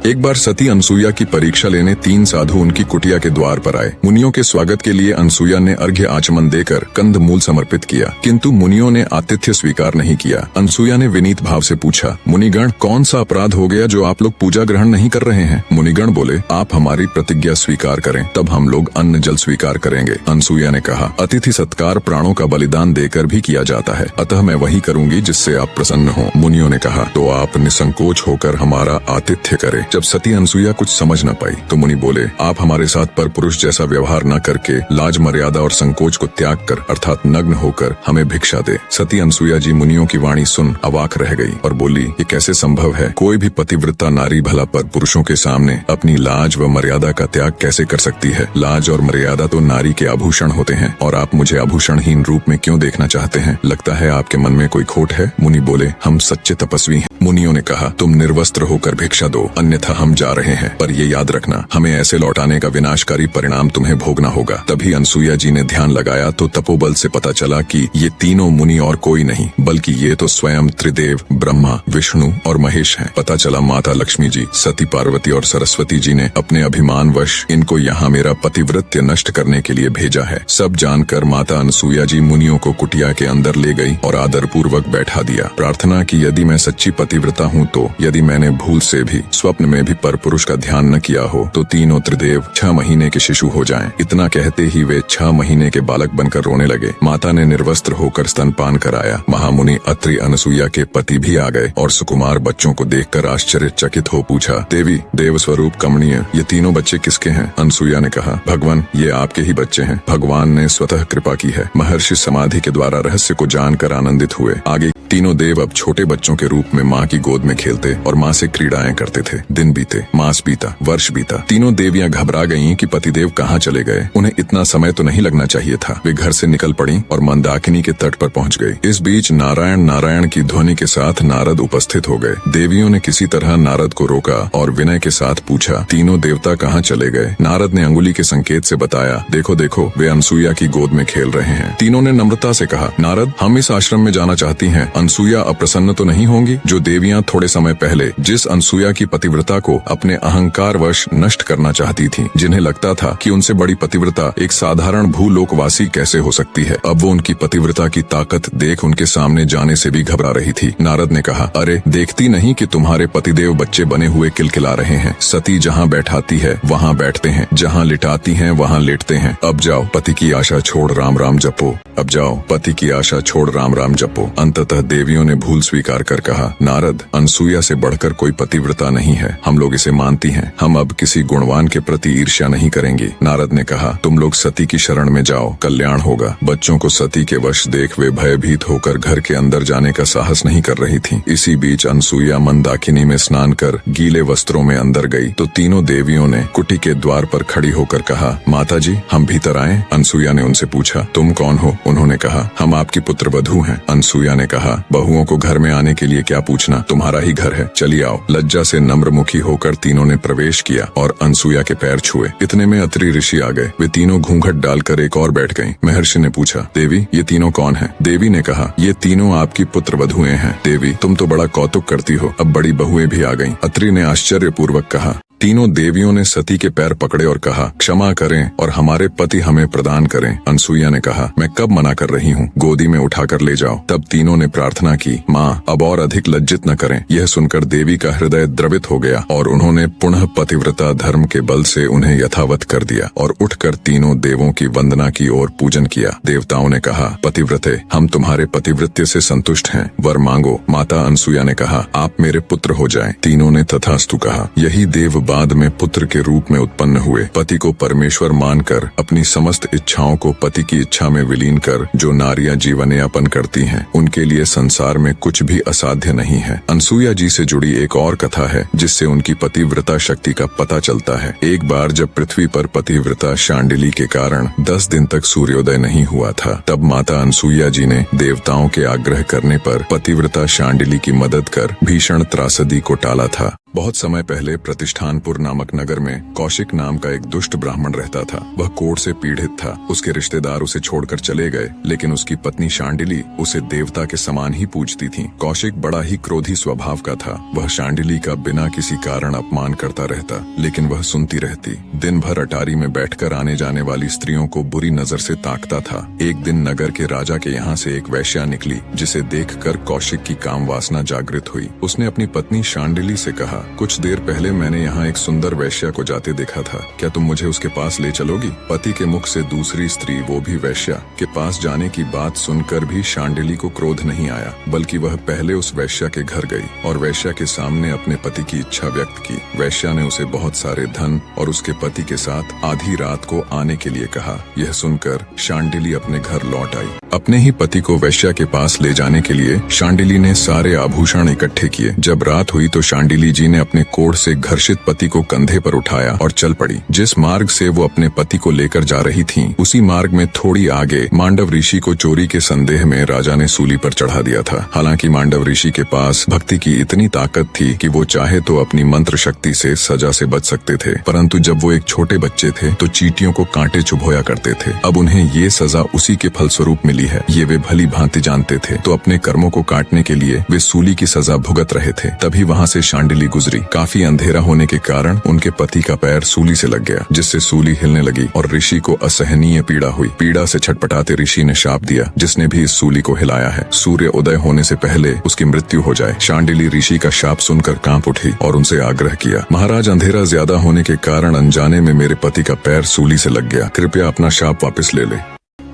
एक बार सती अनसुईया की परीक्षा लेने 3 साधु उनकी कुटिया के द्वार पर आए। मुनियों के स्वागत के लिए अनसुईया ने अर्घ्य आचमन देकर कंद मूल समर्पित किया, किंतु मुनियों ने आतिथ्य स्वीकार नहीं किया। अनसुईया ने विनीत भाव से पूछा, मुनिगण, कौन सा अपराध हो गया जो आप लोग पूजा ग्रहण नहीं कर रहे हैं? मुनिगण बोले, आप हमारी प्रतिज्ञा स्वीकार करें, तब हम लोग अन्न जल स्वीकार करेंगे। अनसुईया ने कहा, अतिथि सत्कार प्राणों का बलिदान देकर भी किया जाता है, अतः मैं वही करूंगी जिससे आप प्रसन्न हो। मुनियों ने कहा, तो आप निसंकोच होकर हमारा आतिथ्य करें। जब सती अनसुईया कुछ समझ न पाई तो मुनि बोले, आप हमारे साथ पर पुरुष जैसा व्यवहार न करके लाज मर्यादा और संकोच को त्याग कर अर्थात नग्न होकर हमें भिक्षा दे। सती अनसुईया जी मुनियों की वाणी सुन अवाक रह गई और बोली, ये कैसे संभव है? कोई भी पतिव्रता नारी भला पर पुरुषों के सामने अपनी लाज व मर्यादा का त्याग कैसे कर सकती है? लाज और मर्यादा तो नारी के आभूषण होते हैं और आप मुझे आभूषणहीन रूप में क्यों देखना चाहते हैं? लगता है आपके मन में कोई खोट है। मुनि बोले, हम सच्चे तपस्वी हैं। मुनियों ने कहा, तुम निर्वस्त्र होकर भिक्षा दो, अन्यथा हम जा रहे हैं, पर ये याद रखना, हमें ऐसे लौटाने का विनाशकारी परिणाम तुम्हें भोगना होगा। तभी अनसुईया जी ने ध्यान लगाया तो तपोबल से पता चला कि ये तीनों मुनि और कोई नहीं बल्कि ये तो स्वयं त्रिदेव ब्रह्मा, विष्णु और महेश हैं। पता चला माता लक्ष्मी जी, सती पार्वती और सरस्वती जी ने अपने अभिमान वश इनको यहाँ मेरा पतिव्रत्य नष्ट करने के लिए भेजा है। सब जानकर माता अनसुईया जी मुनियों को कुटिया के अंदर ले गई और आदर पूर्वक बैठा दिया। प्रार्थना की, यदि मैं सच्ची पतिव्रता हूँ तो यदि मैंने भूल से भी स्वप्न में भी परपुरुष का ध्यान न किया हो तो तीनों त्रिदेव 6 महीने के शिशु हो जाएं। इतना कहते ही वे 6 महीने के बालक बनकर रोने लगे। माता ने निर्वस्त्र होकर स्तनपान कराया। महामुनि अत्रि अनसुईया के पति भी आ गए और सुकुमार बच्चों को देखकर आश्चर्यचकित हो पूछा, देवी, देव स्वरूप कमनीय, ये तीनों बच्चे किसके हैं? अनसुईया ने कहा, भगवान, ये आपके ही बच्चे हैं। भगवान ने स्वतः कृपा की है। महर्षि समाधि के द्वारा रहस्य को जानकर आनंदित हुए। आगे तीनों देव अब छोटे बच्चों के रूप में माँ की गोद में खेलते और माँ से क्रीड़ाएं करते थे। दिन बीते, मास बीता, वर्ष बीता। तीनों देवियां घबरा गईं कि पतिदेव कहाँ चले गए। उन्हें इतना समय तो नहीं लगना चाहिए था। वे घर से निकल पड़ी और मंदाकिनी के तट पर पहुँच गई। इस बीच नारायण नारायण की ध्वनि के साथ नारद उपस्थित हो गए। देवियों ने किसी तरह नारद को रोका और विनय के साथ पूछा, तीनों देवता कहाँ चले गए? नारद ने अंगुली के संकेत से बताया, देखो देखो, वे अनसुईया की गोद में खेल रहे हैं। तीनों ने नम्रता से कहा, नारद, हम इस आश्रम में जाना चाहती हैं। अनसुईया अप्रसन्न तो नहीं होंगी? जो देवियां थोड़े समय पहले जिस अनसुईया की पतिव्रता को अपने अहंकार वश नष्ट करना चाहती थीं, जिन्हें लगता था कि उनसे बड़ी पतिव्रता एक साधारण भूलोकवासी कैसे हो सकती है, अब वो उनकी पतिव्रता की ताकत देख उनके सामने जाने से भी घबरा रही थी। नारद ने कहा, अरे देखती नहीं कि तुम्हारे पतिदेव बच्चे बने हुए किलकिला रहे हैं? सती जहाँ बैठाती है वहाँ बैठते हैं, जहाँ लिटाती हैं वहाँ लेटते हैं। अब जाओ, पति की आशा छोड़ राम राम जपो। अब जाओ, पति की आशा छोड़ राम राम जपो। अंततः देवियों ने भूल स्वीकार कर कहा, नारद, अनसुईया से बढ़कर कोई पतिव्रता नहीं है, हम लोग इसे मानती हैं। हम अब किसी गुणवान के प्रति ईर्ष्या नहीं करेंगे। नारद ने कहा, तुम लोग सती की शरण में जाओ, कल्याण होगा। बच्चों को सती के वश देख वे भयभीत होकर घर के अंदर जाने का साहस नहीं कर रही थी। इसी बीच अनसुईया मंदाकिनी में स्नान कर गीले वस्त्रों में अंदर गई तो तीनों देवियों ने कुटी के द्वार पर खड़ी होकर कहा, माता जी, हम भीतर आए? अनसुईया ने उनसे पूछा, तुम कौन हो? उन्होंने कहा, हम आपकी पुत्र वधू हैं। अनसुईया ने कहा, बहुओं को घर में आने के लिए क्या पूछना, तुम्हारा ही घर है, चलिए आओ। लज्जा से नम्रमुखी होकर तीनों ने प्रवेश किया और अनसुईया के पैर छुए। इतने में अत्रि ऋषि आ गए। वे तीनों घूंघट डालकर एक और बैठ गईं। महर्षि ने पूछा, देवी, ये तीनों कौन हैं? देवी ने कहा, ये तीनों आपकी पुत्र वधुएं हैं। देवी, तुम तो बड़ा कौतुक करती हो, अब बड़ी बहुएं भी आ गईं। अत्रि ने आश्चर्यपूर्वक कहा। तीनों देवियों ने सती के पैर पकड़े और कहा, क्षमा करें और हमारे पति हमें प्रदान करें। अनसुईया ने कहा, मैं कब मना कर रही हूँ, गोदी में उठाकर ले जाओ। तब तीनों ने प्रार्थना की, माँ, अब और अधिक लज्जित न करें। यह सुनकर देवी का हृदय द्रवित हो गया और उन्होंने पुनः पतिव्रता धर्म के बल से उन्हें यथावत कर दिया और उठकर तीनों देवों की वंदना की और पूजन किया। देवताओं ने कहा, पतिव्रते, हम तुम्हारे पतिव्रत्य से संतुष्ट हैं, वर मांगो। माता अनसुईया ने कहा, आप मेरे पुत्र हो जाएं। तीनों ने तथास्तु कहा। यही देव बाद में पुत्र के रूप में उत्पन्न हुए। पति को परमेश्वर मानकर अपनी समस्त इच्छाओं को पति की इच्छा में विलीन कर जो नारियां जीवन यापन करती हैं, उनके लिए संसार में कुछ भी असाध्य नहीं है। अनसुईया जी से जुड़ी एक और कथा है जिससे उनकी पतिव्रता शक्ति का पता चलता है। एक बार जब पृथ्वी पर पतिव्रता शांडिली के कारण 10 दिन तक सूर्योदय नहीं हुआ था, तब माता अनसुईया जी ने देवताओं के आग्रह करने पर पतिव्रता शांडिली की मदद कर भीषण त्रासदी को टाला था। बहुत समय पहले प्रतिष्ठानपुर नामक नगर में कौशिक नाम का एक दुष्ट ब्राह्मण रहता था। वह कोढ़ से पीड़ित था। उसके रिश्तेदार उसे छोड़कर चले गए, लेकिन उसकी पत्नी शांडिली उसे देवता के समान ही पूजती थी। कौशिक बड़ा ही क्रोधी स्वभाव का था। वह शांडिली का बिना किसी कारण अपमान करता रहता, लेकिन वह सुनती रहती। दिन भर अटारी में बैठकर आने जाने वाली स्त्रियों को बुरी नजर से ताकता था। एक दिन नगर के राजा के यहाँ से एक वैश्या निकली, जिसे देखकर कौशिक की काम वासना जागृत हुई। उसने अपनी पत्नी शांडिली से कहा, कुछ देर पहले मैंने यहाँ एक सुंदर वैश्या को जाते देखा था, क्या तुम मुझे उसके पास ले चलोगी? पति के मुख से दूसरी स्त्री, वो भी वैश्या, के पास जाने की बात सुनकर भी शांडिली को क्रोध नहीं आया, बल्कि वह पहले उस वैश्या के घर गई और वैश्या के सामने अपने पति की इच्छा व्यक्त की। वैश्या ने उसे बहुत सारे धन और उसके पति के साथ आधी रात को आने के लिए कहा। यह सुनकर शांडिली अपने घर लौट आई। अपने ही पति को वैश्या के पास ले जाने के लिए शांडिली ने सारे आभूषण इकट्ठे किए। जब रात हुई तो शांडिली जी ने अपने कोढ़ से घर्षित पति को कंधे पर उठाया और चल पड़ी। जिस मार्ग से वो अपने पति को लेकर जा रही थीं, उसी मार्ग में थोड़ी आगे मांडव ऋषि को चोरी के संदेह में राजा ने सूली पर चढ़ा दिया था। हालांकि मांडव ऋषि के पास भक्ति की इतनी ताकत थी कि वो चाहे तो अपनी मंत्र शक्ति से सजा से बच सकते थे, परंतु जब वो एक छोटे बच्चे थे तो चींटियों को कांटे चुभोया करते थे। अब उन्हें ये सजा उसी के फलस्वरूप मिली है, ये वे भली भांति जानते थे। तो अपने कर्मों को काटने के लिए वे सूली की सजा भुगत रहे थे। तभी वहाँ से शांडिली गुजरी। काफी अंधेरा होने के कारण उनके पति का पैर सूली से लग गया, जिससे सूली हिलने लगी और ऋषि को असहनीय पीड़ा हुई। पीड़ा से छटपटाते ऋषि ने शाप दिया, जिसने भी इस सूली को हिलाया है, सूर्य उदय होने से पहले उसकी मृत्यु हो जाए। शांडिली ऋषि का शाप सुनकर कांप उठी और उनसे आग्रह किया, महाराज, अंधेरा ज्यादा होने के कारण अनजाने में मेरे पति का पैर सूली से लग गया, कृपया अपना शाप वापस ले ले।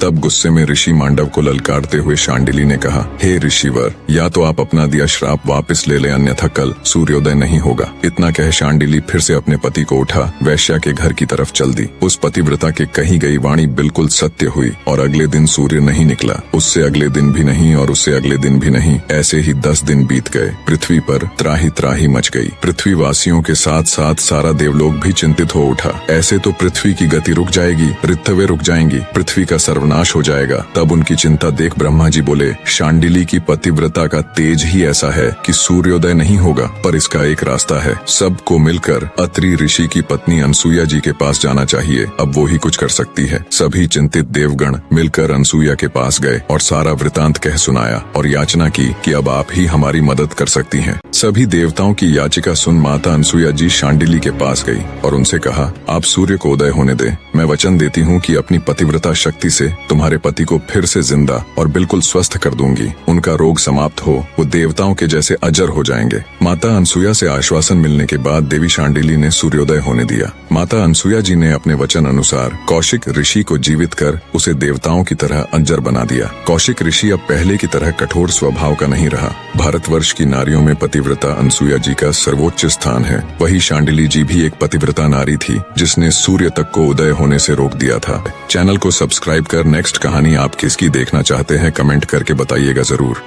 तब गुस्से में ऋषि मांडव को ललकारते हुए शांडिली ने कहा, हे ऋषिवर, या तो आप अपना दिया श्राप वापस ले लें, अन्यथा कल सूर्योदय नहीं होगा। इतना कह शांडिली फिर से अपने पति को उठा वैश्या के घर की तरफ चल दी। उस पतिव्रता के कही गई वाणी बिल्कुल सत्य हुई और अगले दिन सूर्य नहीं निकला। उससे अगले दिन भी नहीं और उससे अगले दिन भी नहीं। ऐसे ही 10 दिन बीत गए। पृथ्वी पर त्राही त्राही मच गई। पृथ्वी वासियों के साथ साथ सारा देवलोक भी चिंतित हो उठा। ऐसे तो पृथ्वी की गति रुक जाएगी, ऋतुएं रुक जाएंगी, पृथ्वी का नाश हो जाएगा। तब उनकी चिंता देख ब्रह्मा जी बोले, शांडिली की पतिव्रता का तेज ही ऐसा है कि सूर्योदय नहीं होगा, पर इसका एक रास्ता है। सबको मिलकर अत्रि ऋषि की पत्नी अनसुया जी के पास जाना चाहिए, अब वो ही कुछ कर सकती है। सभी चिंतित देवगण मिलकर अनसुया के पास गए और सारा वृतांत कह सुनाया और याचना की कि अब आप ही हमारी मदद कर सकती हैं। सभी देवताओं की याचिका सुन माता अनसुया जी शांडिली के पास गई और उनसे कहा, आप सूर्य को उदय होने दें। मैं वचन देती हूँ कि अपनी पतिव्रता शक्ति से तुम्हारे पति को फिर से जिंदा और बिल्कुल स्वस्थ कर दूंगी। उनका रोग समाप्त हो, वो देवताओं के जैसे अजर हो जाएंगे। माता अनसुया से आश्वासन मिलने के बाद देवी शांडिली ने सूर्योदय होने दिया। माता अनसुया जी ने अपने वचन अनुसार कौशिक ऋषि को जीवित कर उसे देवताओं की तरह अजर बना दिया। कौशिक ऋषि अब पहले की तरह कठोर स्वभाव का नहीं रहा। भारतवर्ष की नारियों में पतिव्रता अनसुया जी का सर्वोच्च स्थान है। वही शांडिली जी भी एक पतिव्रता नारी थी, जिसने सूर्य तक को उदय होने से रोक दिया था। चैनल को सब्सक्राइब कर नेक्स्ट कहानी आप किसकी देखना चाहते हैं कमेंट करके बताइएगा जरूर।